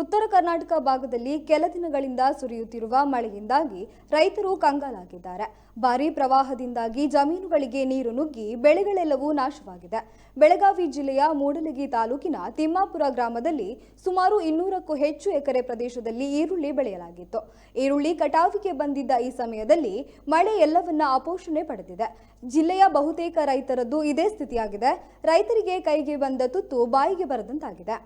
ಉತ್ತರ ಕರ್ನಾಟಕ ಭಾಗದಲ್ಲಿ ಕೆಲ ದಿನಗಳಿಂದ ಸುರಿಯುತ್ತಿರುವ ಮಳೆಯಿಂದಾಗಿ ರೈತರು ಕಂಗಾಲಾಗಿದ್ದಾರೆ. ಭಾರೀ ಪ್ರವಾಹದಿಂದಾಗಿ ಜಮೀನುಗಳಿಗೆ ನೀರು ನುಗ್ಗಿ ಬೆಳೆಗಳೆಲ್ಲವೂ ನಾಶವಾಗಿದೆ. ಬೆಳಗಾವಿ ಜಿಲ್ಲೆಯ ಮೂಡಲಗಿ ತಾಲೂಕಿನ ತಿಮ್ಮಾಪುರ ಗ್ರಾಮದಲ್ಲಿ ಸುಮಾರು 200ಕ್ಕೂ ಹೆಚ್ಚು ಎಕರೆ ಪ್ರದೇಶದಲ್ಲಿ ಈರುಳ್ಳಿ ಬೆಳೆಯಲಾಗಿತ್ತು. ಈರುಳ್ಳಿ ಕಟಾವಿಗೆ ಬಂದಿದ್ದ ಈ ಸಮಯದಲ್ಲಿ ಮಳೆ ಎಲ್ಲವನ್ನ ಅಪೋಷಣೆ ಪಡೆದಿದೆ. ಜಿಲ್ಲೆಯ ಬಹುತೇಕ ರೈತರದ್ದು ಇದೇ ಸ್ಥಿತಿಯಾಗಿದೆ. ರೈತರಿಗೆ ಕೈಗೆ ಬಂದ ತುತ್ತು ಬಾಯಿಗೆ ಬರದಂತಾಗಿದೆ.